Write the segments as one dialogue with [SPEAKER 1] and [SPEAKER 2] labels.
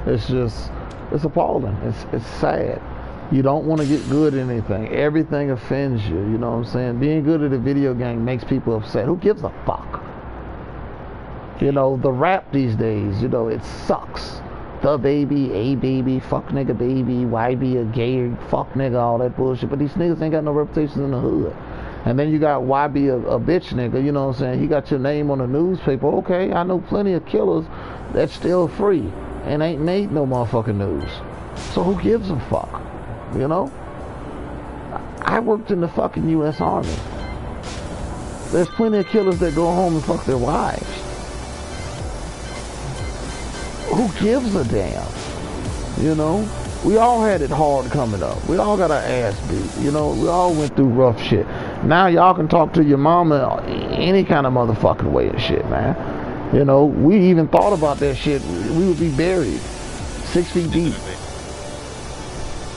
[SPEAKER 1] It's just, it's appalling. It's sad. You don't want to get good at anything. Everything offends you. You know what I'm saying? Being good at a video game makes people upset. Who gives a fuck? You know, the rap these days, you know, it sucks. The baby, a baby, fuck nigga baby, why be a gay, fuck nigga, all that bullshit. But these niggas ain't got no reputation in the hood. And then you got why be a bitch nigga, you know what I'm saying? He got your name on the newspaper. Okay, I know plenty of killers that's still free and ain't made no motherfucking news. So who gives a fuck? You know? I worked in the fucking U.S. Army. There's plenty of killers that go home and fuck their wives. Who gives a damn? You know? We all had it hard coming up. We all got our ass beat. You know? We all went through rough shit. Now y'all can talk to your mama any kind of motherfucking way and shit, man. You know? We even thought about that shit. We would be buried 6 feet deep.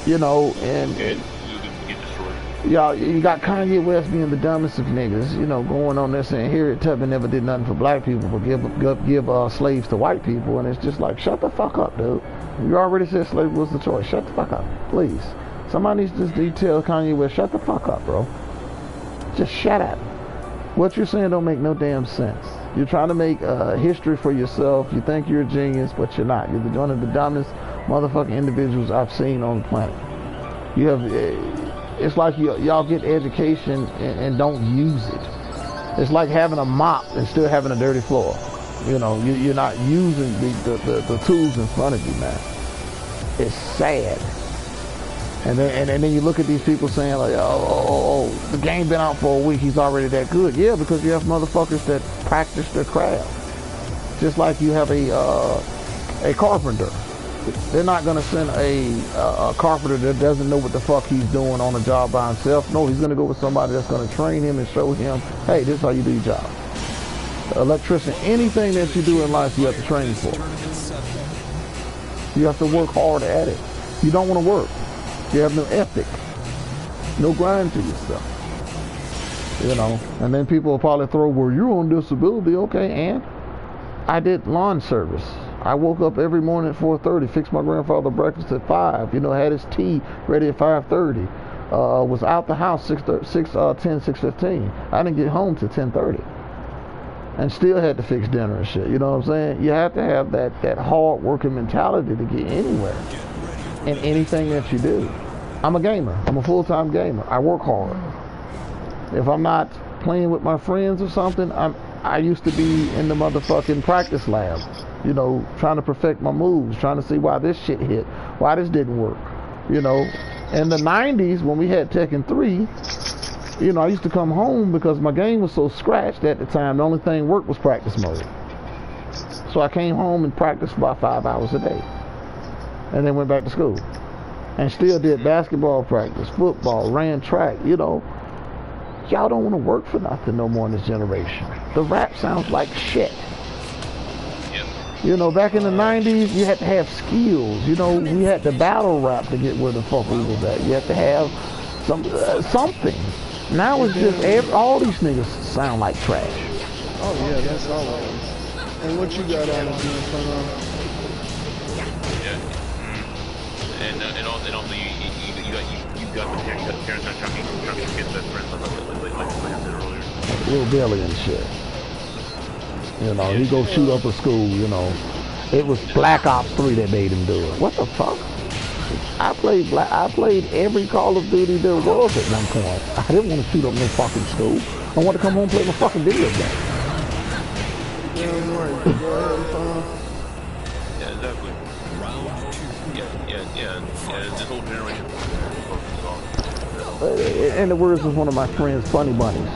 [SPEAKER 1] You know? And y'all, you got Kanye West being the dumbest of niggas, you know, going on there saying Harriet Tubman never did nothing for black people but give slaves to white people. And it's just like, shut the fuck up, dude. You already said slavery was the choice. Shut the fuck up, please. Somebody needs to tell Kanye West, shut the fuck up, bro. Just shut up. What you're saying don't make no damn sense. You're trying to make history for yourself. You think you're a genius, but you're not. You're one of the dumbest motherfucking individuals I've seen on the planet. You have... It's like y'all get education and don't use it. It's like having a mop and still having a dirty floor. You know, you're not using the tools in front of you, man. It's sad. And then you look at these people saying like, oh, the game been out for a week, he's already that good. Yeah, because you have motherfuckers that practice their craft. Just like you have a carpenter. They're not going to send a carpenter that doesn't know what the fuck he's doing on a job by himself. No, he's going to go with somebody that's going to train him and show him, hey, this is how you do your job. Electrician, anything that you do in life, you have to train for. You have to work hard at it. You don't want to work. You have no ethic. No grind to yourself. You know, and then people will probably throw, well, you're on disability. Okay, and I did lawn service. I woke up every morning at 4:30, fixed my grandfather breakfast at 5, you know, had his tea ready at 5:30. Was out the house 6:15. I didn't get home till 10:30. And still had to fix dinner and shit, you know what I'm saying? You have to have that hard working mentality to get anywhere in anything that you do. I'm a gamer. I'm a full-time gamer. I work hard. If I'm not playing with my friends or something, I used to be in the motherfucking practice lab. You know, trying to perfect my moves, trying to see why this shit hit, why this didn't work. You know, in the 90s when we had Tekken 3, you know, I used to come home because my game was so scratched at the time, the only thing worked was practice mode. So I came home and practiced about 5 hours a day. And then went back to school. And still did basketball practice, football, ran track, you know. Y'all don't want to work for nothing no more in this generation. The rap sounds like shit. You know, back in the 90s, you had to have skills. You know, we had to battle rap to get where the fuck we was at. You had to have something. Now it's just, all these niggas sound like trash.
[SPEAKER 2] Oh yeah, that's always. And what you got on it,
[SPEAKER 3] Yeah. And also you got the parents not trying to get best friends like I said earlier.
[SPEAKER 1] Little Billy and shit. You know, he go shoot up a school, you know. It was Black Ops 3 that made him do it. What the fuck? I played every Call of Duty there was at one point. I didn't want to shoot up no fucking school. I wanted to come home and play my fucking video game.
[SPEAKER 2] Yeah, right. Go ahead,
[SPEAKER 3] yeah, exactly. Yeah. This whole generation.
[SPEAKER 1] In the words of one of my friends, Funny Bunnies.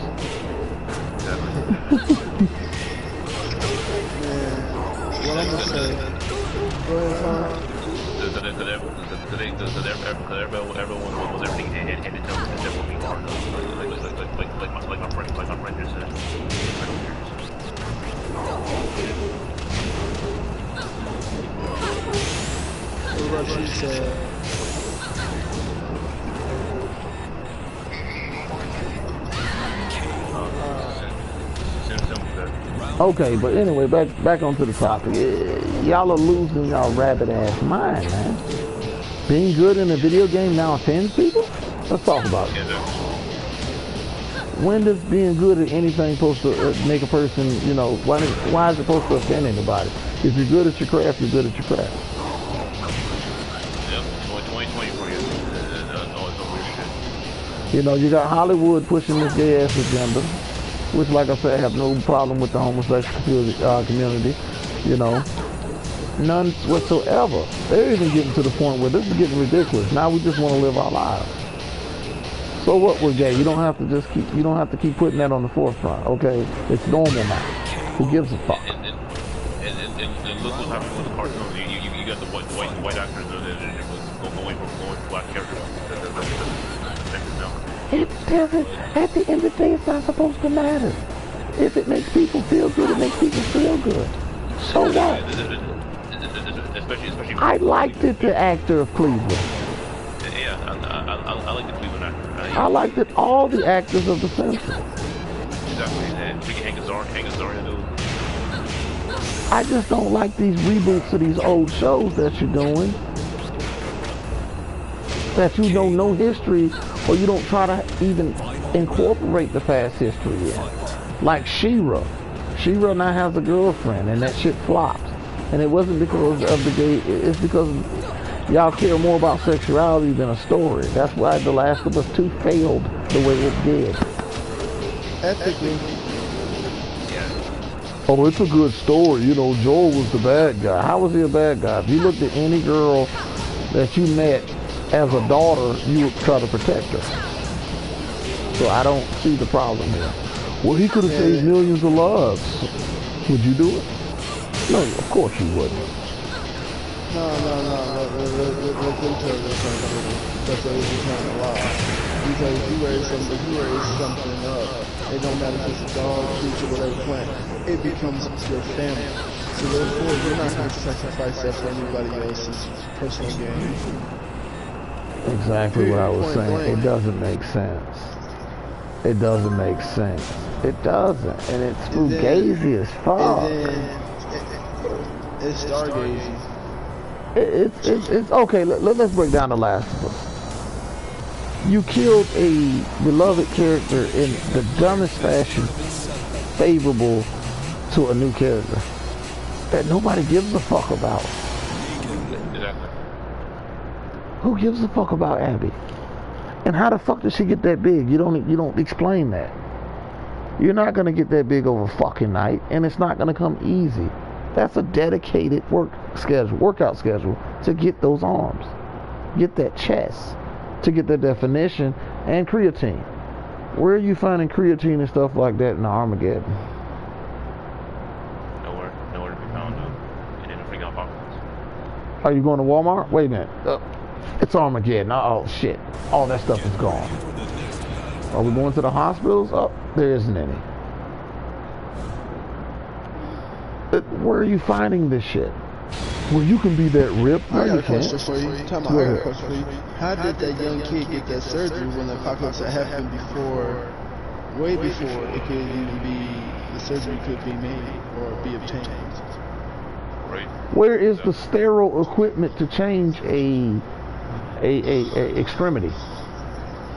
[SPEAKER 2] What I'm gonna say? Go ahead, Tom.
[SPEAKER 3] Everyone was everything and it would be hard. Like my friend just said.
[SPEAKER 2] What she said.
[SPEAKER 1] Okay, but anyway, back onto the topic. Y'all are losing y'all rabbit ass mind, man. Being good in a video game now offends people? Let's talk about it. When does being good at anything supposed to make a person, you know, why is it supposed to offend anybody? If you're good at your craft, you're good at your craft.
[SPEAKER 3] Yep, 2020 for you. That's always some weird shit.
[SPEAKER 1] You know, you got Hollywood pushing this gay ass agenda, which, like I said, I have no problem with the homosexual community, you know. None whatsoever. They're even getting to the point where this is getting ridiculous. Now we just want to live our lives. So what, we're gay? You don't have to keep putting that on the forefront, okay? It's normal now. Who gives a fuck?
[SPEAKER 3] And look what's happening with the cartoons. You got the white actors going for black characters.
[SPEAKER 1] It doesn't. At the end of the day, it's not supposed to matter. If it makes people feel good, it makes people feel good. So what?
[SPEAKER 3] Especially
[SPEAKER 1] I liked it, the actor of Cleveland.
[SPEAKER 3] Yeah, I like the Cleveland actor.
[SPEAKER 1] I liked it, all the actors of The Simpsons.
[SPEAKER 3] Exactly. And Hank Azaria, dude.
[SPEAKER 1] I just don't like these reboots of these old shows that you're doing. That you know no history, or you don't try to even incorporate the past history in. Like She-Ra. She-Ra now has a girlfriend, and that shit flopped. And it wasn't because of the gay, it's because y'all care more about sexuality than a story. That's why The Last of Us 2 failed the way it did.
[SPEAKER 2] Ethically.
[SPEAKER 1] Oh, it's a good story. You know, Joel was the bad guy. How was he a bad guy? If you looked at any girl that you met as a daughter, you would try to protect her. So I don't see the problem here. Well, he could have saved millions of lives. Would you do it? No, of course you wouldn't.
[SPEAKER 2] No. Let's tell you something. That's what he's trying to lie. Because if you raise something up, it don't matter if it's a dog, creature, whatever plant, it becomes your family. So therefore, you're not going to sacrifice that for anybody else's personal gain.
[SPEAKER 1] Exactly what I was saying. It doesn't make sense. It doesn't make sense. It doesn't. And it's fugazi as fuck.
[SPEAKER 2] It's stargazing.
[SPEAKER 1] It's okay. Let's break down The Last of Us. You killed a beloved character in the dumbest fashion favorable to a new character that nobody gives a fuck about.
[SPEAKER 3] Exactly.
[SPEAKER 1] Who gives a fuck about Abby? And how the fuck did she get that big? You don't explain that. You're not gonna get that big over fucking night, and it's not gonna come easy. That's a dedicated workout schedule to get those arms, get that chest, to get that definition, and creatine. Where are you finding creatine and stuff like that in Armageddon?
[SPEAKER 3] Nowhere to be found, dude. And in the freaking apocalypse.
[SPEAKER 1] Are you going to Walmart? Wait a minute. It's Armageddon. Oh shit. All that stuff is gone. Are we going to the hospitals? Oh, there isn't any. Where are you finding this shit? Well, you can be that ripped. No,
[SPEAKER 2] I got
[SPEAKER 1] you
[SPEAKER 2] a question
[SPEAKER 1] can't.
[SPEAKER 2] for you. I got a question for you. How did that young kid get that surgery when the apocalypse had happened before, way before it could even be, the surgery could be made or be obtained?
[SPEAKER 3] Right.
[SPEAKER 1] Where is the sterile equipment to change a extremity?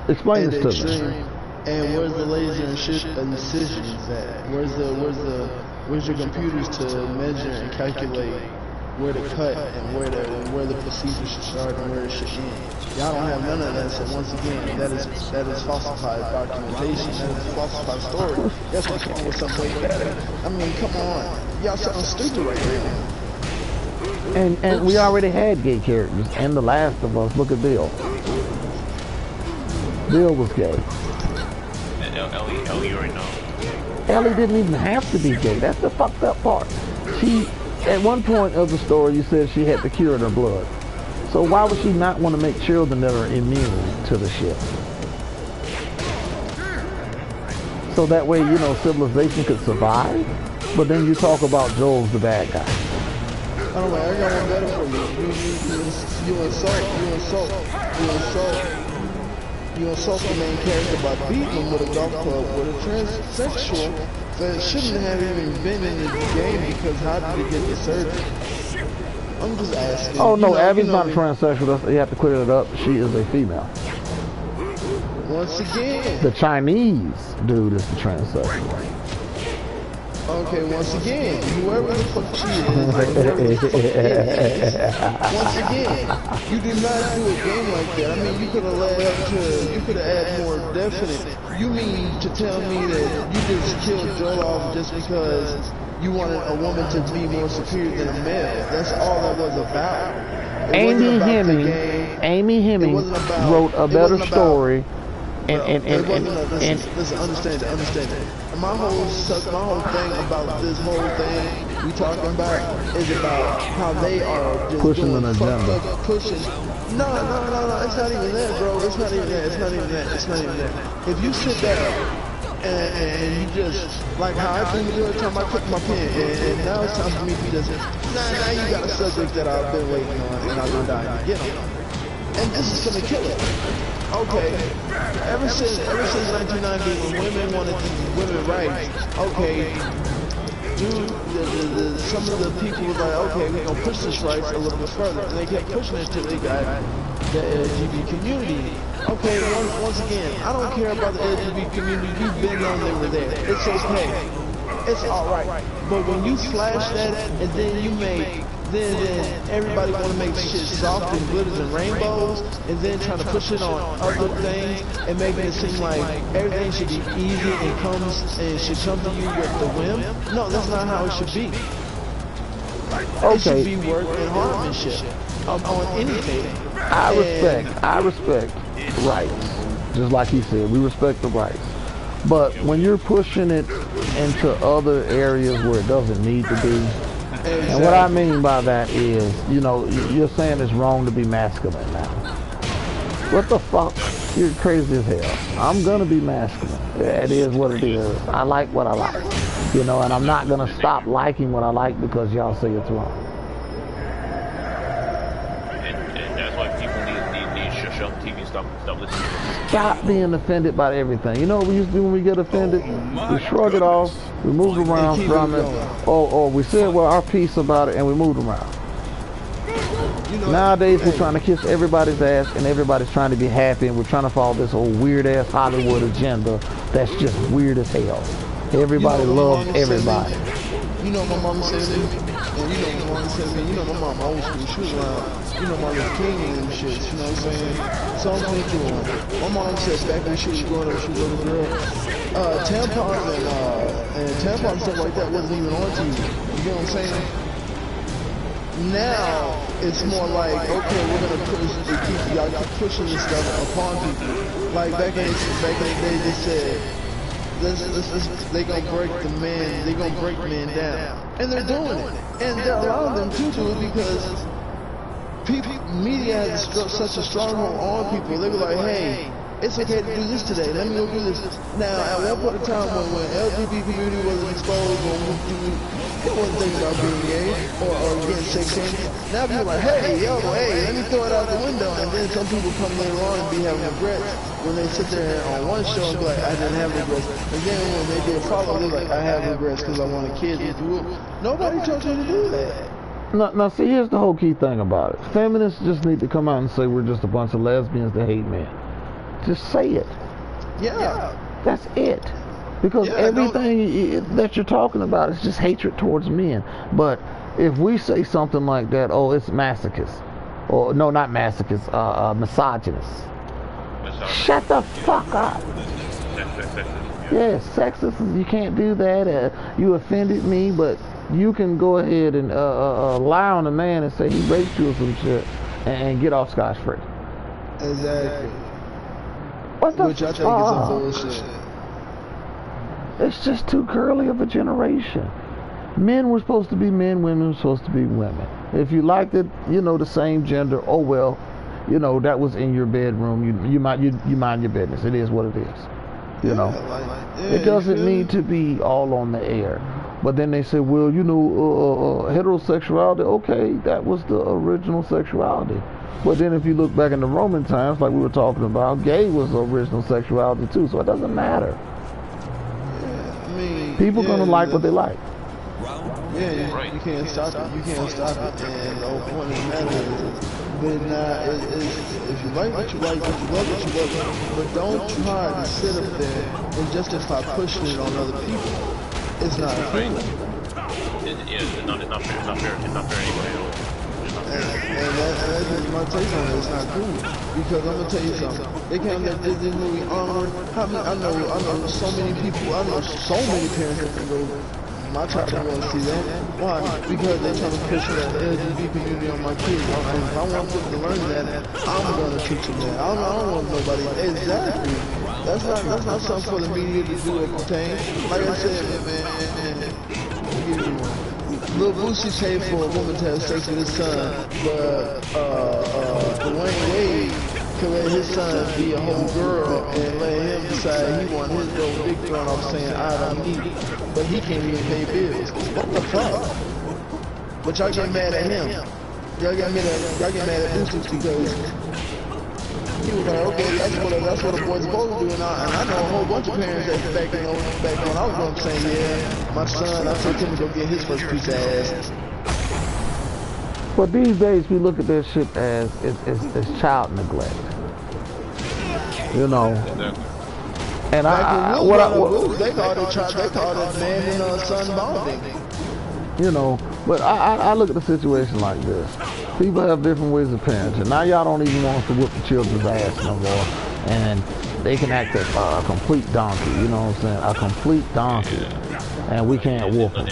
[SPEAKER 1] Explain this to me.
[SPEAKER 2] And where's the laser and shit incisions at? Where's your computers to measure and calculate where to cut and where the procedure should start and where it should end? Y'all don't have none of that. So once again, that is falsified documentation. That is a falsified story. That's why come on with something way better. I mean, come on, y'all sound stupid right now.
[SPEAKER 1] And we already had gay characters in The Last of Us. Look at Bill. Bill was gay.
[SPEAKER 3] Ellie right now.
[SPEAKER 1] Ellie didn't even have to be gay. That's the fucked up part. She, at one point of the story, you said she had the cure in her blood. So why would she not want to make children that are immune to the shit? So that way, you know, civilization could survive. But then you talk about Joel's the bad guy.
[SPEAKER 2] Oh man, I got one better for you. You insult you assault the main character by beating him with a golf club with a transsexual that shouldn't have even been in the game because how did it get the surgery? I'm just asking.
[SPEAKER 1] Oh no, Abby's not transsexual. You have to clear it up. She is a female.
[SPEAKER 2] Once again.
[SPEAKER 1] The Chinese dude is the transsexual.
[SPEAKER 2] Okay, once again, whoever the fuck she is, once again, you did not do a game like that. I mean, you could have added more definite. You mean to tell me that you just killed Joel off just because you wanted a woman to be more superior than a male? That's all that was about.
[SPEAKER 1] Amy Hemming wrote a better story.
[SPEAKER 2] Listen, understand it. My whole thing about this whole thing we talking about is about how they are just
[SPEAKER 1] pushing an agenda.
[SPEAKER 2] No, it's not even that, bro. It's not even that. If you sit there and you just, like how I think every time I took my pen, and now it's time for me to just, now you got a subject that I've been waiting on and I'm gonna die to get on. And this is gonna kill it. Okay, ever since 1990 when women wanted women rights, okay, some of the people were like, okay, we're gonna push this rights a little bit further, and they kept pushing it until they got the LGBT community. Okay, once again, I don't care about the LGBT community. You've been on, they were there. It's okay. It's alright. But when you slash that and then you make then everybody want to make shit soft and glitters and rainbows, and then trying to push it on other things and making it seem like everything should be easy and should come to you with the whim. No, that's not how it should be.
[SPEAKER 1] Okay.
[SPEAKER 2] It should be work and harmony on anything.
[SPEAKER 1] I respect rights. Just like he said, we respect the rights. But when you're pushing it into other areas where it doesn't need to be, and what I mean by that is, you know, you're saying it's wrong to be masculine now. What the fuck? You're crazy as hell. I'm gonna be masculine. It is what it is. I like what I like. You know, and I'm not gonna stop liking what I like because y'all say it's wrong.
[SPEAKER 3] And that's why people need to shut TV, stop listening.
[SPEAKER 1] Stop being offended by everything. You know what we used to do when we get offended? We shrug it off, we move around from it, or we said well our piece about it and we moved around. Nowadays we're trying to kiss everybody's ass and everybody's trying to be happy and we're trying to follow this old weird ass Hollywood agenda that's just weird as hell. Everybody loves everybody.
[SPEAKER 2] You know my mama said to me, and you know my mama said to me, you know my mama old school, she was around, you know Martin Luther King and shit, you know what I'm saying? So I'm thinking, my mom said back when she was growing up, she was a little girl, tampons and tampons and stuff like that wasn't even on TV, you know what I'm saying? Now, it's more like, okay, we're gonna y'all keep pushing this stuff upon people. Like back in the day, they said, they gonna break men down, and they're doing it, and they're allowing them to do it because media has such a stronghold on people. They were like, hey, it's okay to do this today. Let me go do this. Now, at one point in time when LGBT community wasn't exposed, when it wasn't thinking about being gay or getting sex changes. Now people are like, hey, let me throw it out the window. And then some people come later on and be having regrets when they sit there on one show and be like, I didn't have regrets. And then when they do a follow, they're like, I have regrets because I wanted kids. Nobody told you to do that.
[SPEAKER 1] Now, see, here's the whole key thing about it. Feminists just need to come out and say we're just a bunch of lesbians that hate men. Just say it.
[SPEAKER 2] Yeah.
[SPEAKER 1] That's it. Because everything that you're talking about is just hatred towards men. But if we say something like that, oh, it's masochist. Or, no, not masochist, misogynist. Shut the fuck up. Yeah, sexist, you can't do that. You offended me, but you can go ahead and lie on a man and say he raped you or some shit and get off scotch-free.
[SPEAKER 2] Exactly.
[SPEAKER 1] What the
[SPEAKER 2] Which I think is some bullshit.
[SPEAKER 1] It's just too girly of a generation. Men were supposed to be men, women were supposed to be women. If you liked it, you know, the same gender, oh well, you know, that was in your bedroom. You mind your business. It is what it is. You know, it doesn't need to be all on the air. But then they said, well, you know, heterosexuality, okay, that was the original sexuality. But then if you look back in the Roman times, like we were talking about, gay was the original sexuality too, so it doesn't matter.
[SPEAKER 2] Yeah, I mean,
[SPEAKER 1] people gonna like what they like.
[SPEAKER 2] Yeah, you can't stop it. You can't stop it. And the whole point of the matter is, if you like what you like, if you love what you love, but don't try to sit up there and justify pushing it on other people. It's not fair.
[SPEAKER 3] It's not fair. It's not fair anyway at all.
[SPEAKER 2] And that's my take on it. It's not cool. Because I'm gonna tell you something. They came to that Disney movie Onward. I know so many people. I know so many parents that can go. My child don't want to see that. Why? Because they're trying to push that LGBT community on my kids. If I want them to learn that, I'm gonna teach them that. I don't want nobody. Exactly. That's not something for the media to do or pertain. Like I said, man. I'll give you one. Lil Boosie paid for a woman to have sex with his son, but Dwayne Wade could let his son be a whole girl and let him decide he wanted his little big thrown off saying I don't need it, but he can't even pay bills. What the fuck? But y'all get mad at him. Y'all get mad at Boosie because he was like, okay, that's what a boy's supposed to do, and I know a whole bunch of parents that back when I was growing up saying, yeah, my son, I took him to go get his first piece of ass.
[SPEAKER 1] But these days we look at this shit as it's child neglect. You know. And
[SPEAKER 2] they called it man and son bonding.
[SPEAKER 1] You know, but I look at the situation like this. People have different ways of parenting. Now y'all don't even want us to whoop the children's ass no more. And they can act a complete donkey, you know what I'm saying? A complete donkey. And we can't whoop them.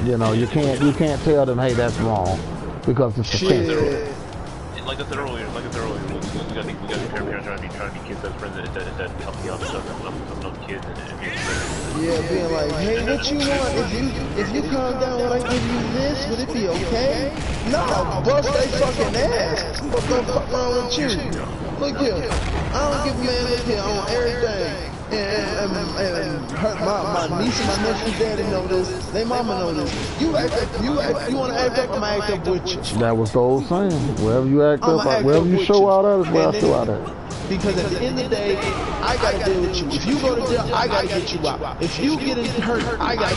[SPEAKER 1] You know, you can't tell them, hey, that's wrong. Because it's offensive.
[SPEAKER 3] Like I said earlier, we gotta be parents trying to be kids best friends that help the other stuff and kids and being friends.
[SPEAKER 2] Yeah, being like, hey, what you want? If you calm down when I give you this, would it be okay? No, bust they fucking ass. What the fuck wrong with you? Look here, I don't give a man look here on everything. And my niece and my nephew daddy know this. They mama know this. You want to act up, I'ma act up with you.
[SPEAKER 1] That was the old saying. Wherever you act up, wherever you show out at is where I show out at.
[SPEAKER 2] Because at the end of the day, I gotta deal with you. If you go to jail, I gotta get you out. If you get hurt, I gotta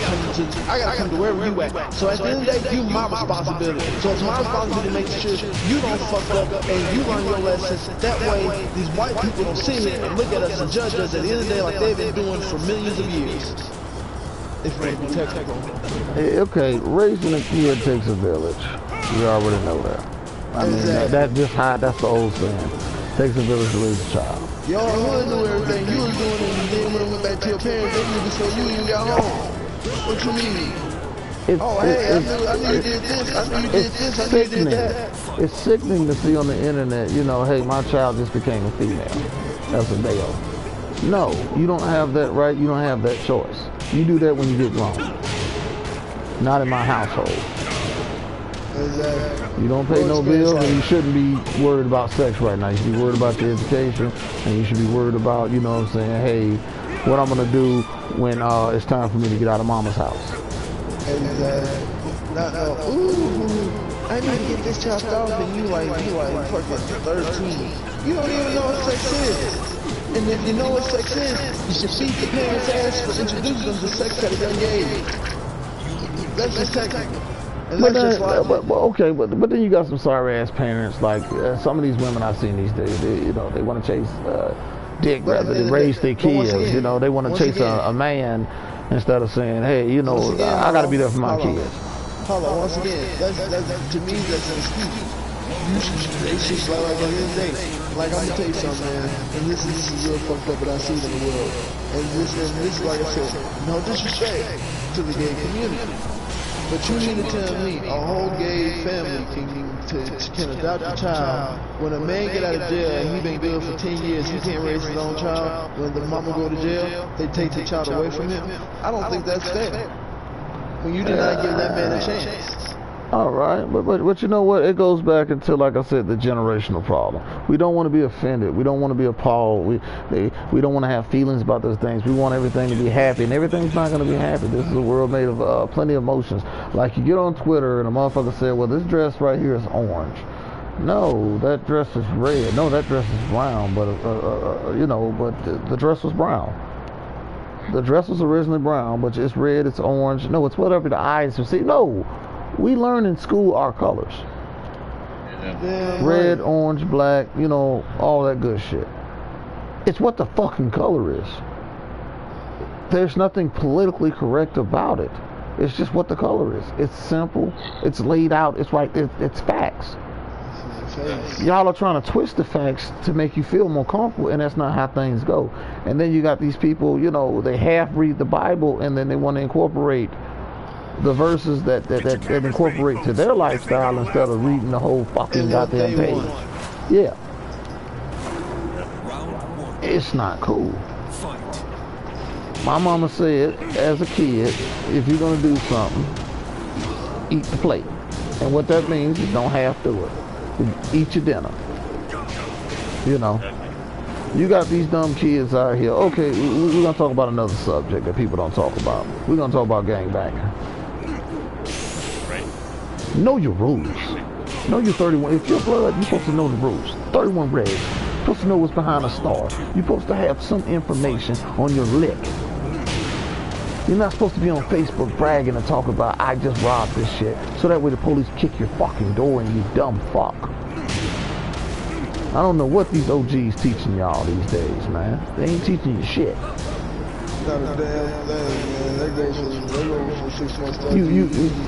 [SPEAKER 2] come to wherever you at. So at the end of the day, you my responsibility. So it's my responsibility to make sure you don't fuck up and you learn your lessons. That way, these white people don't sit here and look at us and judge us at the end of the day like they've been doing for millions of years. If we're gonna be technical.
[SPEAKER 1] Hey, okay, raising a kid takes a village. You already know that. I mean, that's the old saying. Takes a village to raise a child.
[SPEAKER 2] Y'all hood knew everything you was doing, and then when it went back to your parents, they knew before you even got home. What you mean? I knew you did this, I knew you did this, I knew you did that.
[SPEAKER 1] It's sickening to see on the internet, you know, hey, my child just became a female. That's a day old. No, you don't have that right, you don't have that choice. You do that when you get grown. Not in my household.
[SPEAKER 2] Exactly.
[SPEAKER 1] You don't pay no bills, and you shouldn't be worried about sex right now. You should be worried about your education, and you should be worried about, you know what I'm saying, hey, what I'm going to do when it's time for me to get out of mama's house.
[SPEAKER 2] Exactly. I need to get this chopped off, and you like fucking 13. You don't even know what sex is. And if you know what sex is, you should beat the parents' ass for introducing them to sex at a young age. That's just technical. But then you got some sorry ass parents like some of these women I've seen these days. They want to chase dick rather than raise their kids. You know, they want to chase a man instead of saying, hey, you know, I got to be there for my kids. Hold on, once again, that's to me that's an excuse. They should like at the end of the day. Like I'm gonna tell you something, man, and this is real fucked up, but I see it in the world. And this, like I said, no disrespect to the gay community. But you mean to tell me a whole gay family can adopt a child when a man get out of jail and he been good for 10 years, he can't raise his own child? When the mama go to jail, they take the child away from him? I don't think that's fair. When you did not give that man a chance.
[SPEAKER 1] All right, but you know what? It goes back into, like I said, the generational problem. We don't want to be offended. We don't want to be appalled. We don't want to have feelings about those things. We want everything to be happy, and everything's not going to be happy. This is a world made of plenty of emotions. Like you get on Twitter and a motherfucker said, "Well, this dress right here is orange." No, that dress is red. No, that dress is brown. But you know, but the dress was brown. The dress was originally brown, but it's red. It's orange. No, it's whatever the eyes see. No. We learn in school our colors.
[SPEAKER 2] Yeah,
[SPEAKER 1] Red,
[SPEAKER 2] right.
[SPEAKER 1] orange, black, you know, all that good shit. It's what the fucking color is. There's nothing politically correct about it. It's just what the color is. It's simple. It's laid out. It's right. It's facts. Y'all are trying to twist the facts to make you feel more comfortable, and that's not how things go. And then you got these people, you know, they half read the Bible, and then they want to incorporate the verses that incorporate to their lifestyle instead of reading the whole fucking goddamn page. Yeah. It's not cool. My mama said, as a kid, if you're gonna do something, eat the plate. And what that means is don't half do it. Eat your dinner. You know. You got these dumb kids out here. Okay, we're gonna talk about another subject that people don't talk about. We're gonna talk about gangbanging. Know your rules. Know your 31. If you're blood, you're supposed to know the rules. 31 reds. You're supposed to know what's behind a star. You're supposed to have some information on your lick. You're not supposed to be on Facebook bragging and talking about, I just robbed this shit. So that way the police kick your fucking door and you dumb fuck. I don't know what these OGs teaching y'all these days, man. They ain't teaching you shit.
[SPEAKER 2] Not a damn thing, man. They go for 6 months study as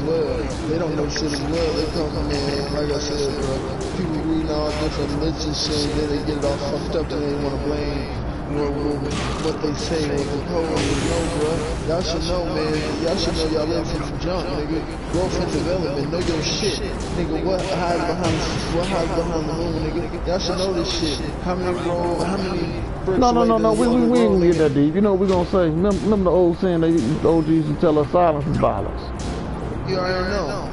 [SPEAKER 2] well. They don't know shit as well. They come in, like I said, bro. People reading all different religious shit, then they get it all fucked up and they want to blame what they say, what the poem is. No, bro. Y'all should know, man. Y'all should know y'all live from some junk, nigga. Growth and development. Know your shit. Nigga, what hides behind the room, nigga? Y'all should know this shit. How many bricks
[SPEAKER 1] No. We ain't gonna get that deep. You know what we're gonna say? Remember the old saying the OGs used to tell us silence is violence.
[SPEAKER 2] You already know.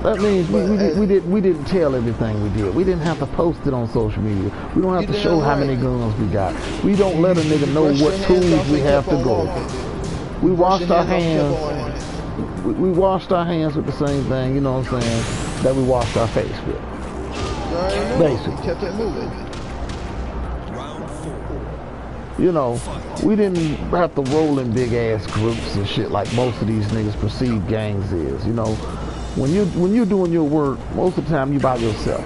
[SPEAKER 1] That means we didn't tell everything we did. We didn't have to post it on social media. We don't have to show how many guns we got. We don't let a nigga know what tools we have to go. We washed our hands. We washed our hands with the same thing, you know what I'm saying, that we washed our face with. Basically.
[SPEAKER 2] Kept it moving.
[SPEAKER 1] You know, we didn't have to roll in big ass groups and shit like most of these niggas perceive gangs is, you know. When you're doing your work, most of the time you by yourself.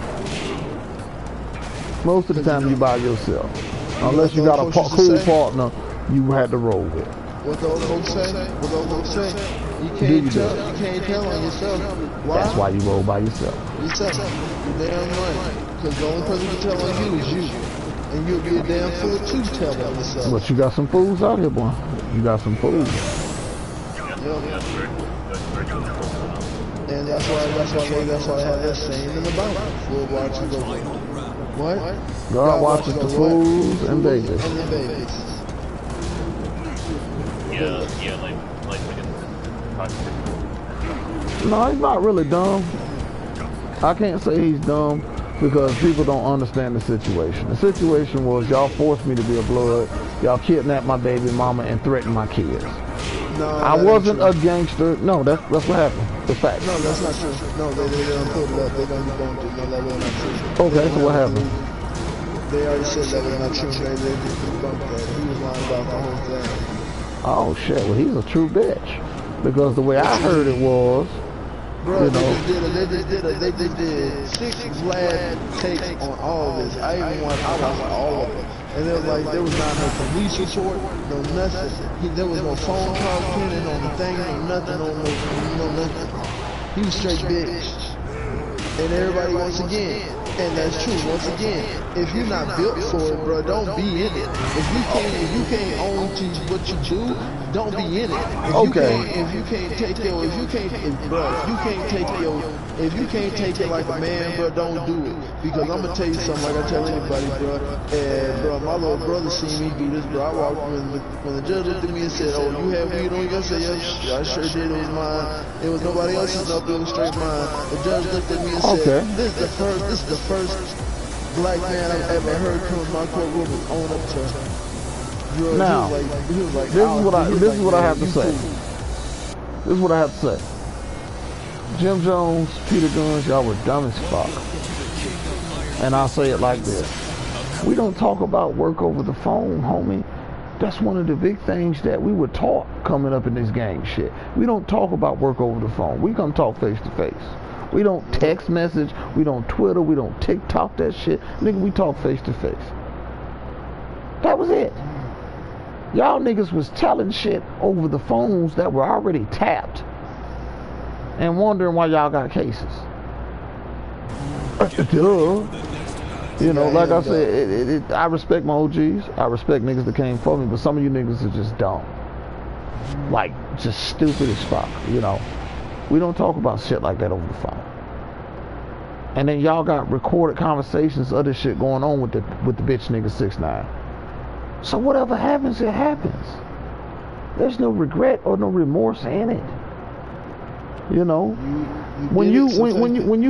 [SPEAKER 1] Most of the time you by yourself. Unless you got a cool partner you had to roll with.
[SPEAKER 2] What those folks say? You can't tell on yourself. Why?
[SPEAKER 1] That's why you roll by yourself.
[SPEAKER 2] Yourself. You're damn right. Because the only person to tell on you is you. And you'll be a damn fool to tell on yourself.
[SPEAKER 1] But you got some fools out here, boy. You got some fools.
[SPEAKER 2] And that's why I have that saying in the Bible. Full watching over. What?
[SPEAKER 1] God watches the fools and babies.
[SPEAKER 2] And the babies.
[SPEAKER 1] No, he's not really dumb. I can't say he's dumb because people don't understand the situation. The situation was y'all forced me to be a blood. Y'all kidnapped my baby mama and threatened my kids.
[SPEAKER 2] No,
[SPEAKER 1] I wasn't a gangster. No, that's what happened. It's fact.
[SPEAKER 2] No, that's not true. No, they don't put it up. They don't do it. No, that was not true.
[SPEAKER 1] Okay, so what happened?
[SPEAKER 2] They already said that was not true. They just debunked that. He was lying about the whole thing.
[SPEAKER 1] Oh shit, well he's a true bitch. Because the way I heard it was,
[SPEAKER 2] bro,
[SPEAKER 1] you know,
[SPEAKER 2] they just did 6 Vlad takes on all of this. I watched all of it. And it was like, there was not no police report, no nothing. There was no phone call printed on the thing, no nothing, no nothing. He was straight bitch. and everybody once again, and that's true. Once again, if you're not built for it, bro, don't be in it. If you can't own to what you do, don't be in it. If you can't take it like a man, bro, don't do it. Because I'm gonna tell you something, like I tell anybody, bro. And bro, my little brother seen me do this, bro. I walked when the judge looked at me and said, "Oh, you have weed on you?" I said, "Yes, I sure did. It was mine. It was nobody else's. Up. It was straight mine." The judge looked at me and said, "This is the first black man I've ever heard come to my courtroom and own up to drugs."
[SPEAKER 1] Now, this is what I have to say. This is what I have to say. Jim Jones, Peter Guns, y'all were dumb as fuck. And I'll say it like this. We don't talk about work over the phone, homie. That's one of the big things that we were taught coming up in this gang shit. We don't talk about work over the phone. We come talk face to face. We don't text message. We don't Twitter. We don't TikTok that shit. Nigga, we talk face to face. That was it. Y'all niggas was telling shit over the phones that were already tapped and wondering why y'all got cases. Duh. You know, like I said, I respect my OGs. I respect niggas that came for me, but some of you niggas are just dumb. Like, just stupid as fuck, you know. We don't talk about shit like that over the phone. And then y'all got recorded conversations, other shit going on with the bitch nigga 6ix9ine. So whatever happens, it happens. There's no regret or no remorse in it. You know, when you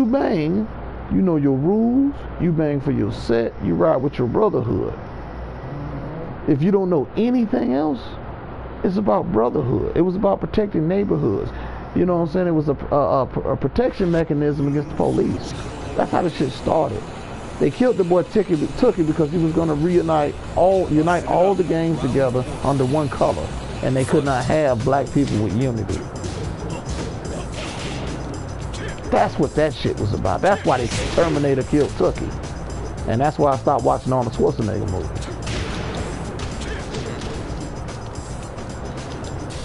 [SPEAKER 1] bang, you know your rules. You bang for your set. You ride with your brotherhood. If you don't know anything else, it's about brotherhood. It was about protecting neighborhoods. You know what I'm saying? It was a protection mechanism against the police. That's how the shit started. They killed the boy Tookie because he was going to unite all the gangs together under one color, and they could not have black people with unity. That's what that shit was about. That's why the Terminator killed Tookie, and that's why I stopped watching all the Schwarzenegger movies.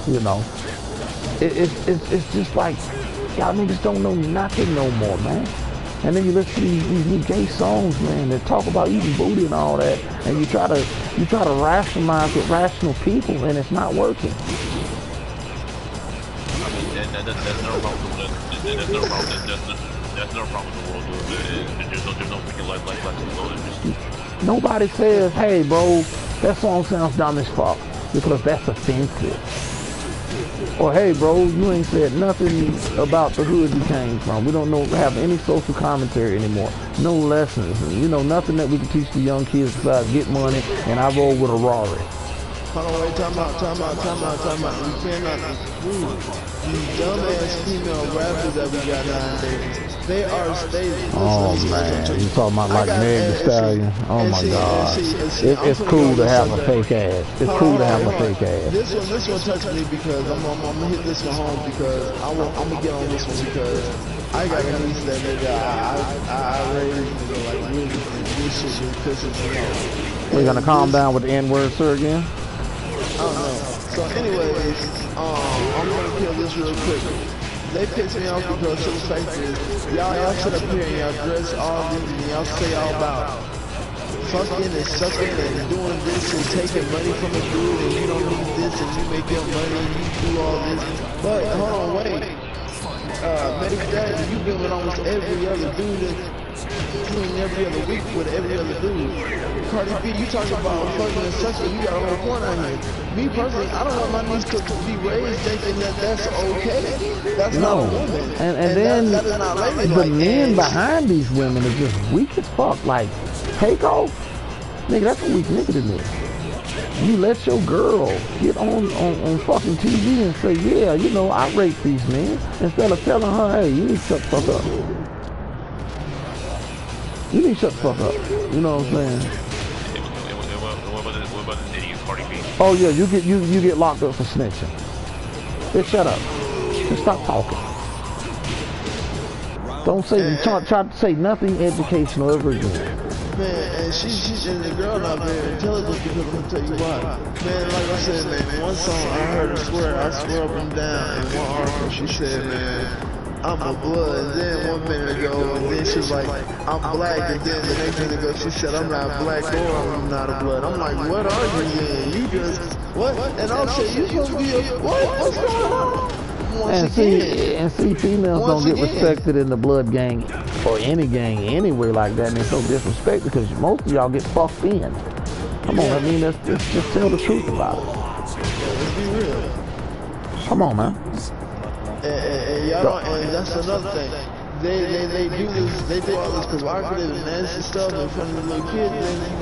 [SPEAKER 1] You know, it's just like y'all niggas don't know nothing no more, man. And then you listen to these new gay songs, man, that talk about eating booty and all that, and you try to rationalize with rational people, and it's not working.
[SPEAKER 3] That's no problem with it. That's no problem with the world, dude. There's no freaking like
[SPEAKER 1] Nobody says, "Hey, bro, that song sounds dumb as fuck," because that's offensive. Or, "Hey, bro, you ain't said nothing about the hood you came from. We don't have any social commentary anymore. No lessons. And, you know, nothing that we can teach the young kids besides get money, and I roll with a Rari."
[SPEAKER 2] Hold on, wait, time out. We cannot exclude these dumbass female rappers that we got nowadays. They are stating.
[SPEAKER 1] Oh man, you talking about like Meg Thee Stallion? Oh my God, it's cool to have a fake ass. It's cool to have a fake ass.
[SPEAKER 2] This one touched me because I'm gonna hit this one home because I'm gonna get on this one because I got a niece that nigga I raised like really this shit just pisses me off.
[SPEAKER 1] We're gonna calm down with the N-word, sir, again?
[SPEAKER 2] I don't know. So anyways, I'm gonna kill this real quick. They piss me off because the fact is, y'all sit up here and y'all dress all these and y'all say all about fucking and sucking and doing this and taking money from a dude and you don't need this and you make your money and you do all this. But hold on, wait. Medic Daddy, you've been with almost every other dude including every other week with every other dude. Cardi B, you talking about fucking and sucking, you got a whole point on here. Me personally, I don't want my niece to be raised thinking that that's okay. That's not a woman.
[SPEAKER 1] And then
[SPEAKER 2] that is not
[SPEAKER 1] the men behind these women are just weak as fuck. Like, Takeoff? Nigga, that's a weak nigga to me. You let your girl get on fucking TV and say, yeah, you know, I rape these men, instead of telling her, hey, you need to shut the fuck up. You need to shut the fuck up. You know what I'm saying?
[SPEAKER 3] What about this idiot Cardi B?
[SPEAKER 1] Oh yeah, you get locked up for snitching. Just shut up. Just stop talking. Don't say try to say nothing educational ever again.
[SPEAKER 2] Man, and she's and the girl not very intelligent because I'm gonna tell you why. Man, like I said, man, one song I heard her swear up and down in one article. She said, man, I'm a blood, and then 1 minute ago, and then she's like, I'm black, and then the next minute ago, she said, I'm not black or I'm not a blood. I'm like, what are you then? You just, what? And I'm saying, you supposed to be a, what? What's going on?
[SPEAKER 1] And see, females don't get respected in the blood gang or any gang anywhere like that, and it's no disrespect because most of y'all get fucked in. Come on, I mean, let's just tell the truth about it.
[SPEAKER 2] Let's be real.
[SPEAKER 1] Come on, man.
[SPEAKER 2] And y'all don't, and that's another thing. They do this, they do all this provocative and nasty stuff in front of the little kids, and then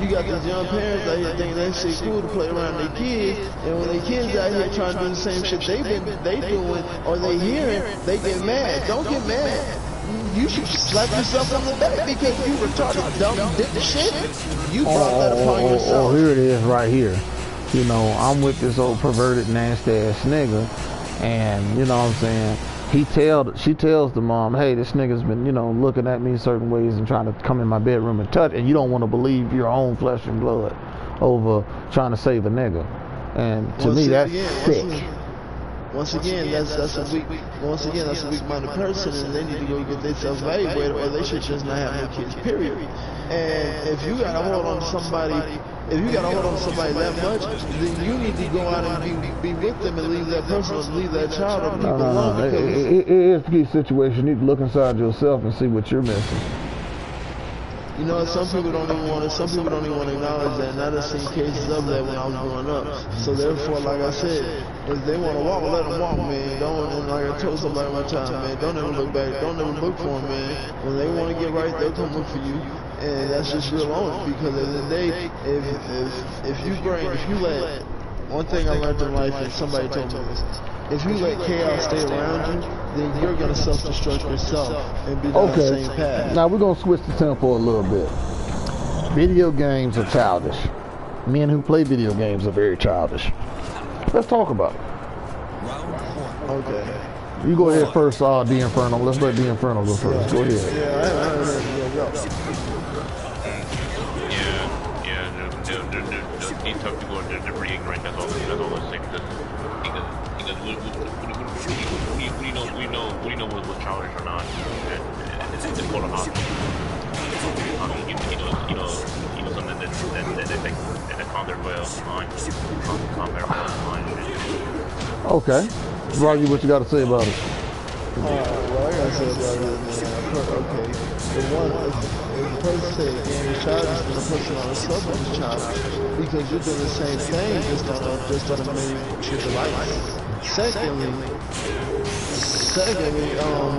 [SPEAKER 2] you got these young parents out here thinking that shit cool to play around their kids, and when their kids out here trying to do the same shit they doing or they hearing, they get mad. Don't get mad. You should slap yourself on the back because you retarded, dumb, dick shit. You brought that upon yourself.
[SPEAKER 1] Oh, here it is right here. You know, I'm with this old perverted, nasty ass nigga, and you know what I'm saying? She tells the mom, hey, this nigga's been, you know, looking at me certain ways and trying to come in my bedroom and touch, and you don't want to believe your own flesh and blood over trying to save a nigga. And to me, that's sick.
[SPEAKER 2] Once again, that's a weak-minded person, and they need to go get themselves evaluated, or they should just not have no kids, period. And if you got a hold on somebody that much, then you need to go out and be with them and leave that person or leave that child or leave them alone.
[SPEAKER 1] It is a key situation. You need to look inside yourself and see what you're missing.
[SPEAKER 2] You know, some people don't even want to acknowledge that, and I done seen cases of that when I was growing up. So therefore, like I said, if they want to walk, let them walk, man. And like I told somebody one time, man, don't ever look back. Don't ever look for them, man. When they want to get right, they'll come look for you. And that's just real honest, because at the end of the day, if you let, one thing I learned in life, and somebody told me this, if you let chaos stay around you, then you're going to self-destruct yourself and be on the same path.
[SPEAKER 1] Now we're going to switch the tempo a little bit. Video games are childish. Men who play video games are very childish. Let's talk about it.
[SPEAKER 2] Okay.
[SPEAKER 1] You go ahead first, D Inferno. Let's let D Inferno go first. Go ahead.
[SPEAKER 3] These tough people are they're pretty ignorant. That's all I'm saying. Because we know what's childish or not. It's called a hobby. You know something that calm their mind. Calm their mind.
[SPEAKER 1] Okay. Roger, what you got to say about it?
[SPEAKER 2] Well, I gotta say about it, man. Okay. The one, if the person say the game is childish, then the person on the subway is childish. Because you're doing the same thing, just on a many device. Secondly,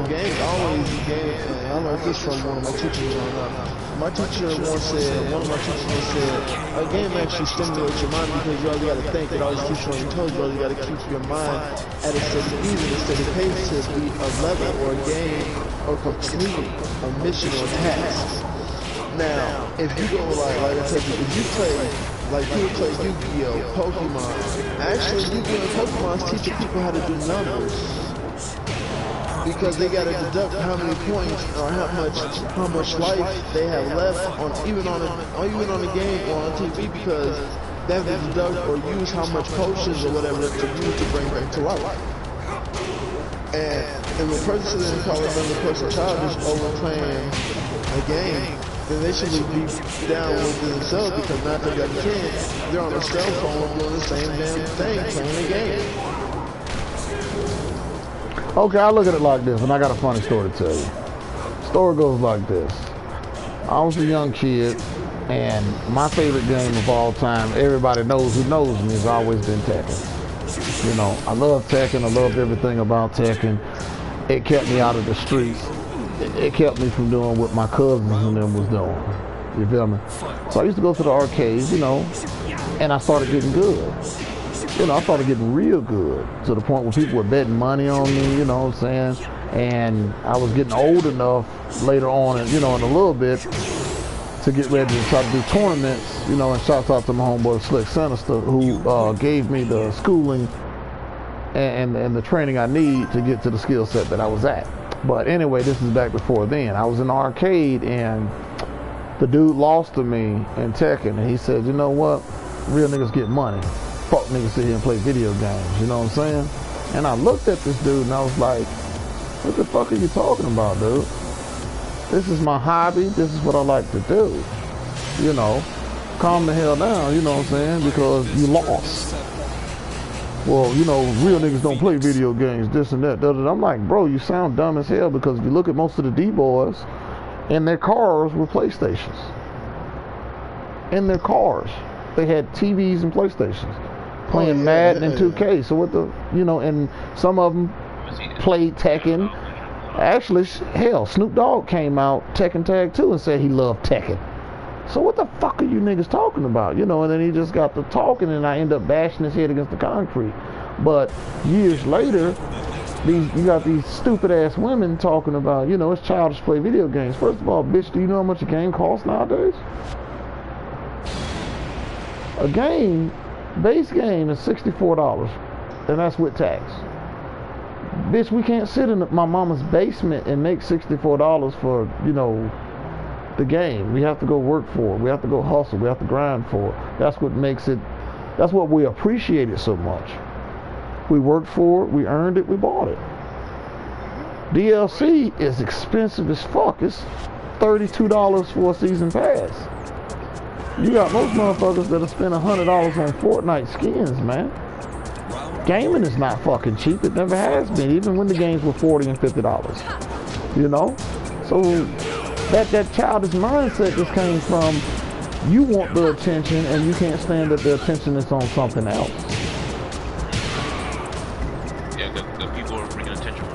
[SPEAKER 2] games always, and I learned this from one of my teachers growing up. One of my teachers once said, a game actually stimulates your mind because you always got to think. It always keeps you on your toes. You always got to keep your mind at a steady speed and a steady pace to be a level or a game or complete a mission or task. Now, if you go like I said, if you play, like people play Yu-Gi-Oh, Pokemon, actually Yu-Gi-Oh and Pokemon teaching people how to do numbers. Because they gotta deduct how many points or how much life they have left even on a game or on TV, because they have to deduct or use how much potions or whatever to use to bring back to life. And if a person didn't call another person childish over playing a game, then they should be down with themselves, because 9 times out of 10, they're on a cell phone doing the same damn thing, playing a game.
[SPEAKER 1] Okay, I look at it like this, and I got a funny story to tell you. Story goes like this. I was a young kid, and my favorite game of all time, everybody knows who knows me, has always been Tekken. You know, I love Tekken, I loved everything about Tekken. It kept me out of the streets. It kept me from doing what my cousins and them was doing. You feel me? So I used to go to the arcades, you know, and I started getting good. You know, I started getting real good to the point where people were betting money on me, you know what I'm saying? And I was getting old enough later on, and, you know, in a little bit, to get ready to try to do tournaments, you know, and shouts out to my homeboy Slick Sinister, who gave me the schooling and the training I need to get to the skill set that I was at. But anyway, this is back before then. I was in the arcade, and the dude lost to me in Tekken, and he said, you know what? Real niggas get money. Fuck niggas sit here and play video games, you know what I'm saying? And I looked at this dude and I was like, What the fuck are you talking about, dude? This is my hobby. This is what I like to do. You know, calm the hell down, you know what I'm saying? Because you lost. Well, you know, real niggas don't play video games, this and that. I'm like, bro, you sound dumb as hell, because if you look at most of the D-boys, in their cars were PlayStations. In their cars, they had TVs and PlayStations, playing Madden and 2K. So what the, you know, and some of them played Tekken. Actually, hell, Snoop Dogg came out Tekken Tag 2 and said he loved Tekken. So what the fuck are you niggas talking about? You know, and then he just got to talking, and I end up bashing his head against the concrete. But years later, you got these stupid ass women talking about, you know, it's childish to play video games. First of all, bitch, do you know how much a game costs nowadays? A game, base game is $64, and that's with tax. Bitch, we can't sit in my mama's basement and make $64 for, you know, the game. We have to go work for it. We have to go hustle. We have to grind for it. That's what makes it, that's what we appreciate it so much. We worked for it, we earned it, we bought it. DLC is expensive as fuck. It's $32 for a season pass. You got most motherfuckers that'll spend $100 on Fortnite skins, man. Gaming is not fucking cheap. It never has been, even when the games were $40 and $50. You know? So that childish mindset just came from, you want the attention and you can't stand that the attention is on something else.
[SPEAKER 3] Yeah, the people are bringing attention.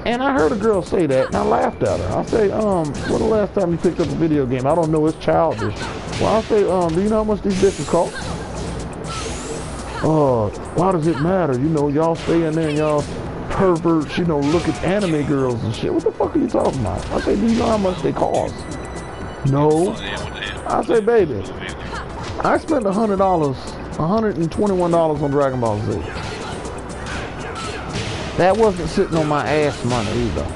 [SPEAKER 1] And I heard a girl say that, and I laughed at her. I say, when the last time you picked up a video game? I don't know, it's childish. Well, I say, do you know how much these bitches cost? Why does it matter? You know, y'all stay in there and y'all perverts, you know, look at anime girls and shit. What the fuck are you talking about? I say, do you know how much they cost? No. I say, baby, I spent $100, $121 on Dragon Ball Z. That wasn't sitting on my ass money either.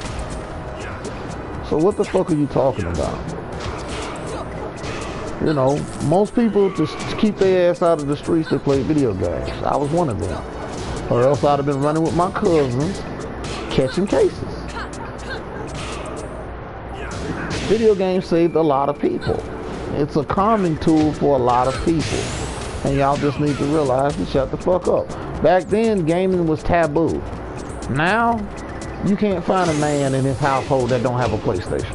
[SPEAKER 1] So what the fuck are you talking about? You know, most people just keep their ass out of the streets, they play video games. I was one of them. Or else I'd have been running with my cousins, catching cases. Video games saved a lot of people. It's a calming tool for a lot of people. And y'all just need to realize and shut the fuck up. Back then, gaming was taboo. Now, you can't find a man in his household that don't have a PlayStation,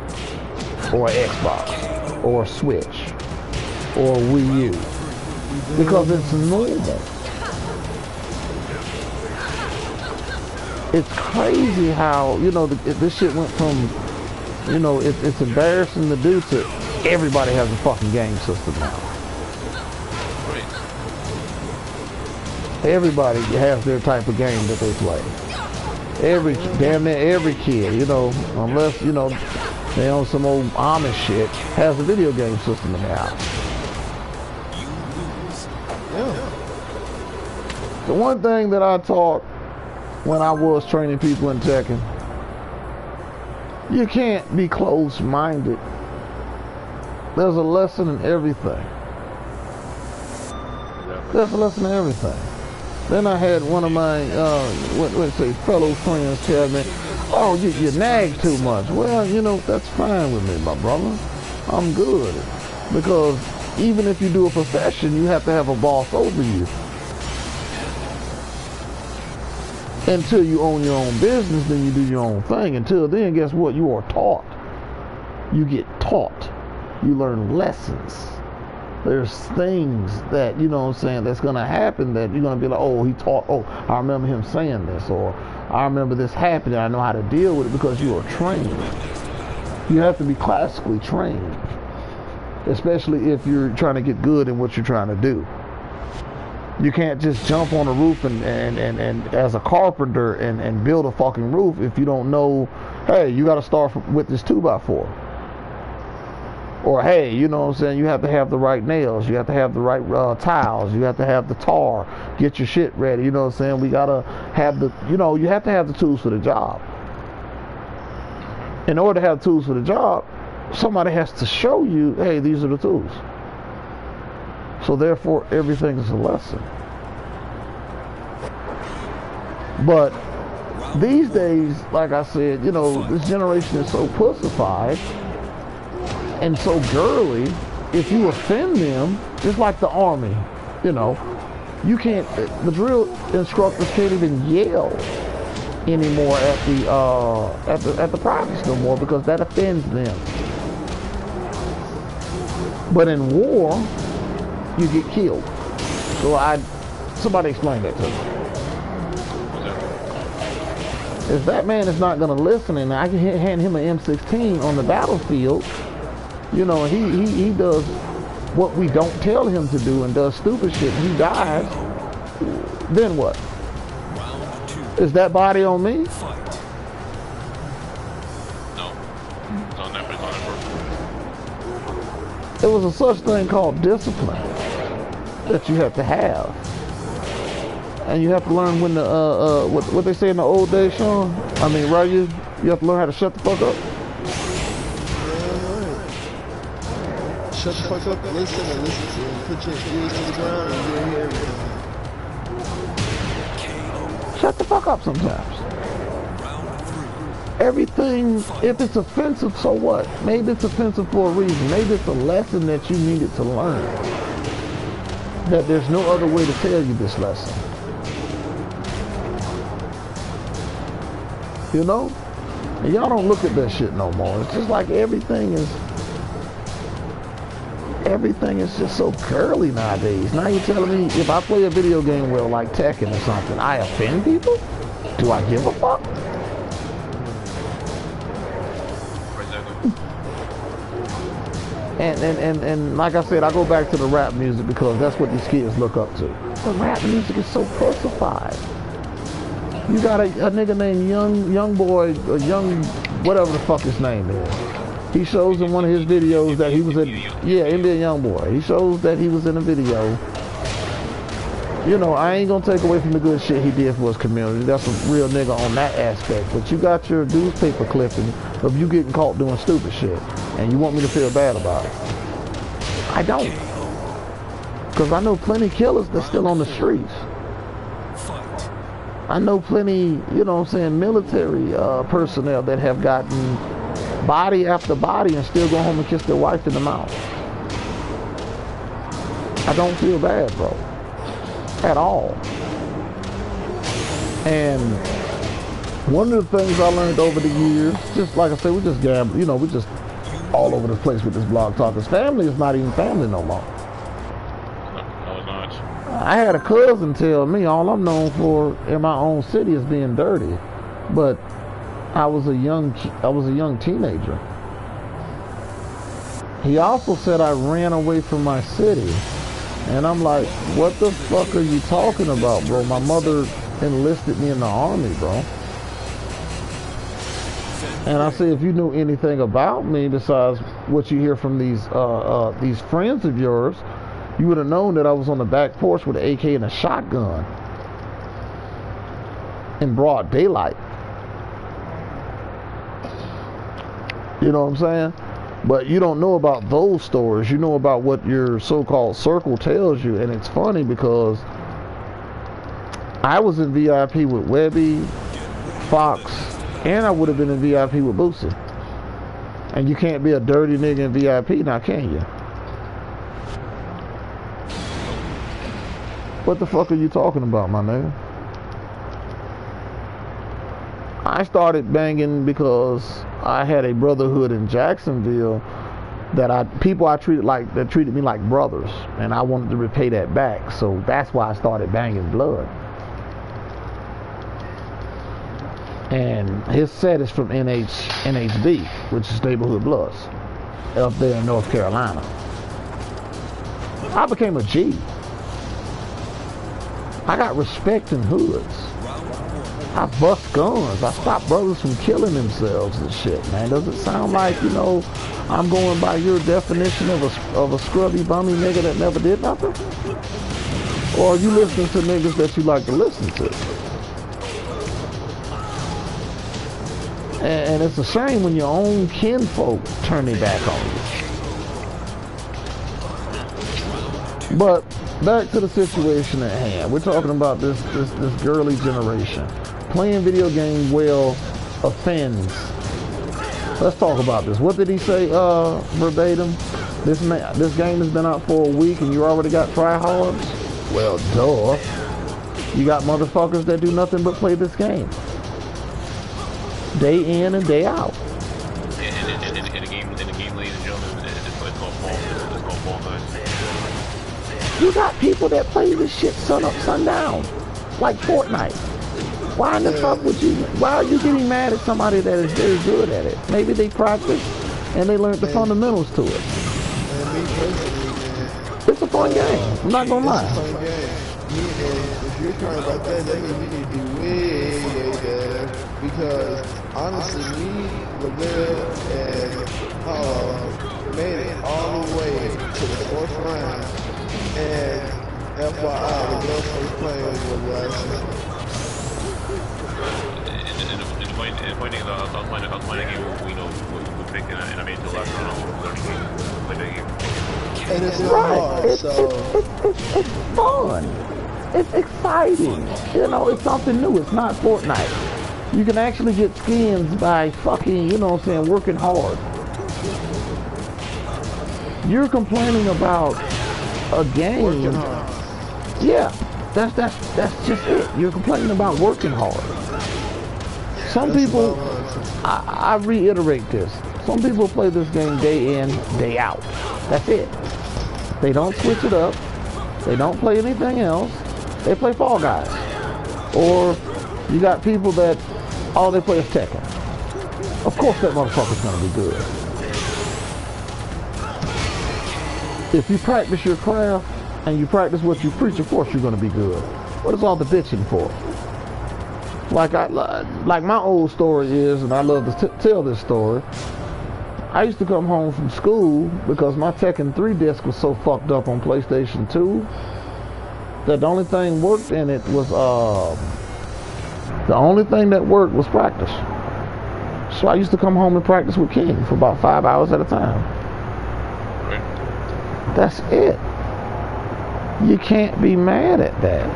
[SPEAKER 1] or an Xbox, or a Switch, or a Wii U, because it's normal. It's crazy how, you know, this shit went from, you know, it's embarrassing to do to everybody has a fucking game system now. Everybody has their type of game that they play. Damn near every kid, you know, unless, you know, they own some old Amish shit, has a video game system in their house. Yeah. The one thing that I taught when I was training people in Tekken, you can't be closed-minded. There's a lesson in everything. There's a lesson in everything. Then I had one of my, fellow friends tell me, oh, you nag too much. Well, you know, that's fine with me, my brother. I'm good. Because even if you do a profession, you have to have a boss over you. Until you own your own business, then you do your own thing. Until then, guess what? You are taught. You get taught. You learn lessons. There's things that, you know what I'm saying, that's going to happen that you're going to be like, oh, he taught, oh, I remember him saying this, or I remember this happening, I know how to deal with it, because you are trained. You have to be classically trained, especially if you're trying to get good in what you're trying to do. You can't just jump on a roof and as a carpenter and build a fucking roof if you don't know, hey, you got to start with this 2x4. Or, hey, you know what I'm saying, you have to have the right nails, you have to have the right tiles, you have to have the tar, get your shit ready, you know what I'm saying, we got to have the, you know, you have to have the tools for the job. In order to have tools for the job, somebody has to show you, hey, these are the tools. So therefore, everything is a lesson. But These days, like I said, you know, this generation is so pussified and so girly. If you offend them, it's like the army, you know. You can't. The drill instructors can't even yell anymore at the practice no more because that offends them. But in war, you get killed. So somebody explain that to me. If that man is not going to listen, and I can hand him an M16 on the battlefield, you know, he does what we don't tell him to do and does stupid shit, and he dies, then what? Is that body on me?
[SPEAKER 3] No. It's on that person.
[SPEAKER 1] There was a such thing called discipline that you have to have. And you have to learn when the, what they say in the old days, Sean? I mean, right, you have to learn how to shut the fuck up.
[SPEAKER 2] Shut the fuck up, listen to it. Put your ears to the ground and you'll hear everything.
[SPEAKER 1] Shut the fuck up sometimes. Everything, if it's offensive, so what? Maybe it's offensive for a reason. Maybe it's a lesson that you needed to learn. That there's no other way to tell you this lesson. You know? And y'all don't look at that shit no more. It's just like everything is just so curly nowadays. Now you're telling me if I play a video game well, like Tekken or something, I offend people? Do I give a fuck? And like I said, I go back to the rap music because that's what these kids look up to. The rap music is so pussified. You got a nigga named Young Boy, or Young, whatever the fuck his name is. He shows in one of his videos that he was in, Indian Young Boy. He shows that he was in a video. You know, I ain't gonna take away from the good shit he did for his community. That's a real nigga on that aspect. But you got your newspaper clipping of you getting caught doing stupid shit. And you want me to feel bad about it. I don't. Because I know plenty of killers that's still on the streets. I know plenty, you know what I'm saying, military personnel that have gotten body after body and still go home and kiss their wife in the mouth. I don't feel bad, bro. At all. And one of the things I learned over the years, just like I said, we just gamble, you know, we just all over the place with this blog talk. His family is not even family no more.
[SPEAKER 3] No, it's not.
[SPEAKER 1] I had a cousin tell me all I'm known for in my own city is being dirty, but I was a young teenager. He also said I ran away from my city. And I'm like, what the fuck are you talking about, bro? My mother enlisted me in the army, bro. And I say, if you knew anything about me besides what you hear from these friends of yours, you would have known that I was on the back porch with an AK and a shotgun in broad daylight. You know what I'm saying? But you don't know about those stories. You know about what your so-called circle tells you. And it's funny because I was in VIP with Webby, Fox, and I would have been in VIP with Boosie. And you can't be a dirty nigga in VIP now, can you? What the fuck are you talking about, my nigga? I started banging because I had a brotherhood in Jacksonville that people I treated that treated me like brothers, and I wanted to repay that back. So that's why I started banging blood. And his set is from NHB, which is Neighborhood Bloods, up there in North Carolina. I became a G. I got respect in hoods. I bust guns. I stop brothers from killing themselves and shit, man. Does it sound like, you know, I'm going by your definition of a scrubby, bummy nigga that never did nothing? Or are you listening to niggas that you like to listen to? And it's a shame when your own kinfolk turn their back on you. But back to the situation at hand. We're talking about this girly generation. playing video games well offends. Let's talk about this. What did he say verbatim? This game has been out for a week and you already got tryhards? Well, duh. You got motherfuckers that do nothing but play this game. Day in and day out.
[SPEAKER 3] In the game, ladies and gentlemen, it's called Fall Guys.
[SPEAKER 1] You got people that play this shit sun up, sundown. Like Fortnite. Why in the fuck would you, why are you getting mad at somebody that is very good at it? Maybe they practice and they learned the fundamentals to it.
[SPEAKER 2] And me personally, man,
[SPEAKER 1] It's a fun game. I'm not gonna lie.
[SPEAKER 2] it's a fun game. If you're talking about that means you need to be way better. Because honestly, me, Lavelle, and made it all the way to the 4th round. And FYI, the girl first playing was last season.
[SPEAKER 3] And the point is, I was playing a game with Vic, and I made it to the last round of 30 games. Played that game.
[SPEAKER 2] And it's not
[SPEAKER 1] Right.
[SPEAKER 2] hard,
[SPEAKER 1] It's fun. It's exciting. You know, it's something new. It's not Fortnite. You can actually get skins by fucking, you know what I'm saying, working hard. You're complaining about a game.
[SPEAKER 2] Working hard.
[SPEAKER 1] Yeah, that's just it. You're complaining about working hard. Some people, I reiterate this. Some people play this game day in, day out. That's it. They don't switch it up. They don't play anything else. They play Fall Guys. Or you got people that all they play is Tekken. Of course that motherfucker's gonna be good. If you practice your craft and you practice what you preach, of course you're gonna be good. What is all the bitching for? Like my old story is, and I love to tell this story. I used to come home from school because my Tekken 3 disc was so fucked up on PlayStation 2 that the only thing worked in it was the only thing that worked was practice. So I used to come home and practice with King for about 5 hours at a time.
[SPEAKER 3] Right.
[SPEAKER 1] That's it. You can't be mad at that.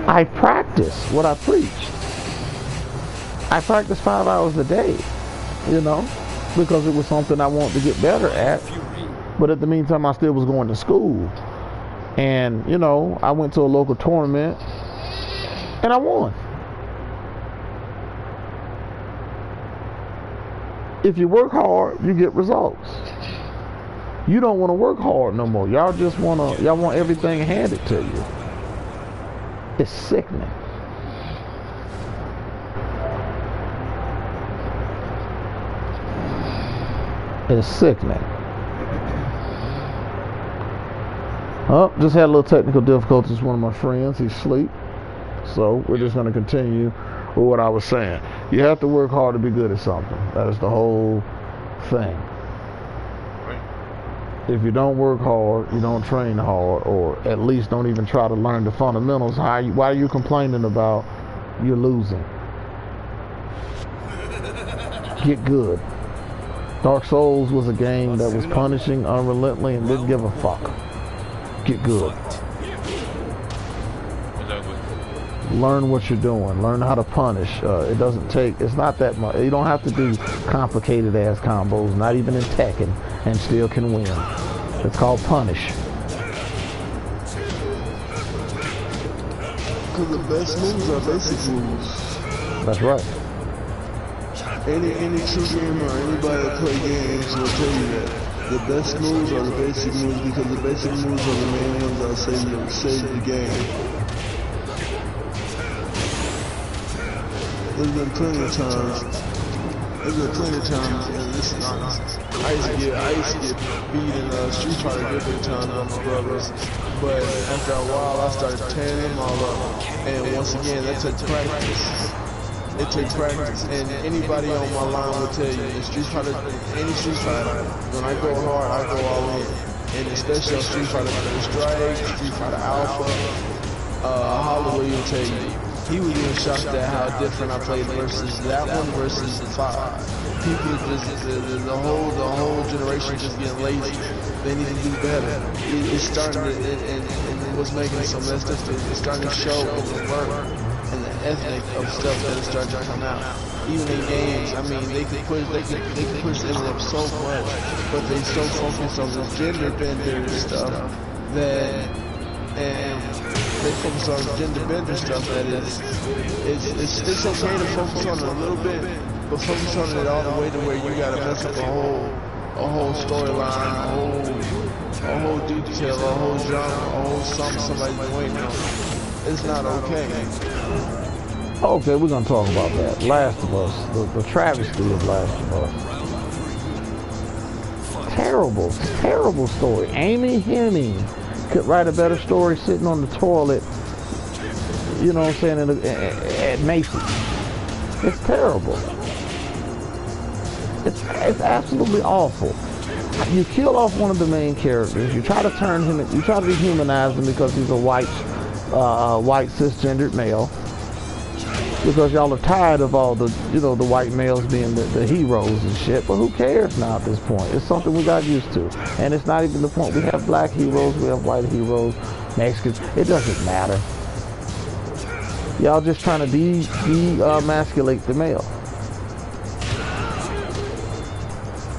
[SPEAKER 1] I practice what I preach. I practice 5 hours a day, you know, because it was something I wanted to get better at. But at the meantime, I still was going to school. And, you know, I went to a local tournament and I won. If you work hard, you get results. You don't want to work hard no more. Y'all want everything handed to you. It's sickening. It's sickening. Oh, just had a little technical difficulties with one of my friends. He's asleep. So we're just going to continue with what I was saying. You have to work hard to be good at something. That is the whole thing. If you don't work hard, you don't train hard, or at least don't even try to learn the fundamentals, why are you complaining about you're losing? Get good. Dark Souls was a game that was punishing unrelentingly and didn't give a fuck. Get good. Learn what you're doing. Learn how to punish. It doesn't take, it's not that much. You don't have to do complicated ass combos, not even in Tekken, and still can win. It's called punish.
[SPEAKER 2] Because the best moves are basic moves.
[SPEAKER 1] That's right.
[SPEAKER 2] Any true gamer or anybody that play games will tell you that. The best moves are the basic moves because the basic moves are the main ones that save the game. There's been plenty of times, and this is honest, I used to get beat in Street Fighter good big time by my brothers, but after a while I started tearing them all up, and once again that takes practice. It takes practice, and anybody on my line will tell you, in Street Fighter, any Street Fighter, when I go hard, I go all in, and especially on Street Fighter Strike, Street Fighter Alpha, Holloway will tell you. He was even shocked at how different I played versus that one versus 5. People just, the whole generation just getting lazy. They need to do better. It's starting to, and what's making it so messed up is it's starting to show in the work. And ethnic of stuff that is starting to come out. Even in games, I mean, they can push them up so much, but they so focused on this gender bender stuff that, and they focus on gender bender stuff that it's okay to focus on it a little bit, but focus on it all the way to where you gotta mess up a whole storyline, a whole detail, a whole genre, a whole something somebody's been waiting on. It's not okay.
[SPEAKER 1] Okay, we're gonna talk about that. Last of Us, the travesty of Last of Us. Terrible story. Amy Hennig could write a better story sitting on the toilet, you know what I'm saying, at Macy's. It's terrible. It's absolutely awful. You kill off one of the main characters. You try to turn him. You try to dehumanize him because he's a white cisgendered male. Because y'all are tired of all the, the white males being the heroes and shit. But who cares now at this point? It's something we got used to. And it's not even the point. We have black heroes. We have white heroes. Mexicans. It doesn't matter. Y'all just trying to demasculate the male.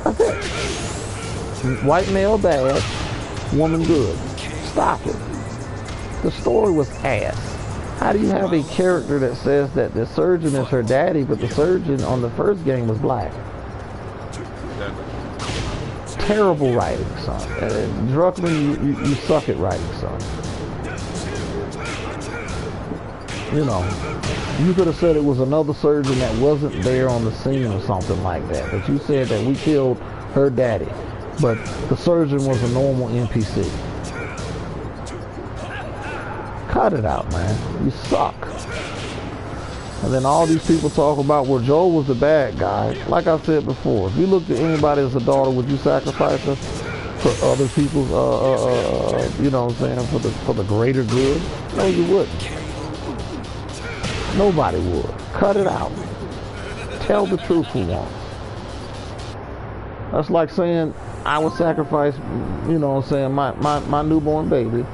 [SPEAKER 1] That's it. White male bad. Woman good. Stop it. The story was ass. How do you have a character that says that the surgeon is her daddy, but the surgeon on the first game was black? Terrible writing, son. Druckmann, you suck at writing, son. You could have said it was another surgeon that wasn't there on the scene or something like that. But you said that we killed her daddy, but the surgeon was a normal NPC. Cut it out, man. You suck. And then all these people talk about, well, Joel was the bad guy. Like I said before, if you looked at anybody as a daughter, would you sacrifice her for other people's, you know what I'm saying, for the greater good? No, you wouldn't. Nobody would. Cut it out. Tell the truth for once. That's like saying I would sacrifice, you know what I'm saying, my newborn baby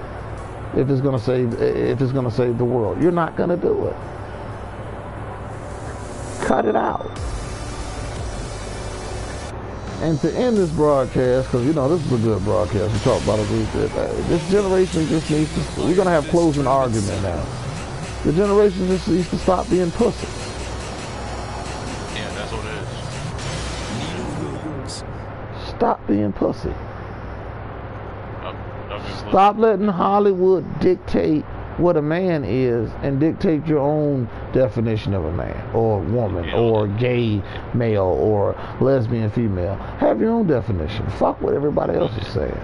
[SPEAKER 1] if it's gonna save the world. You're not gonna do it. Cut it out. And to end this broadcast, because this is a good broadcast, we talk about it. This generation just needs to. We're gonna have closing argument now. The generation just needs to stop being pussy.
[SPEAKER 3] Yeah, that's what it is.
[SPEAKER 1] Stop being pussy. Stop letting Hollywood dictate what a man is and dictate your own definition of a man or woman or gay male or lesbian female. Have your own definition. Fuck what everybody else is saying.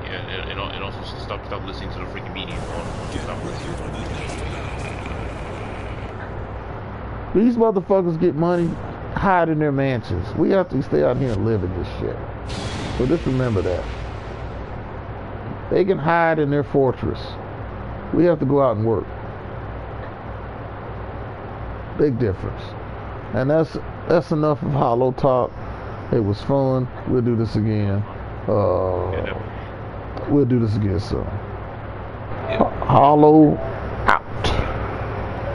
[SPEAKER 3] Yeah, and also stop listening to the freaking media. Stop listening.
[SPEAKER 1] These motherfuckers get money, hide in their mansions. We have to stay out here and live in this shit. So just remember that. They can hide in their fortress. We have to go out and work. Big difference. And that's enough of Hollow Talk. It was fun. We'll do this again. We'll do this again soon. Hollow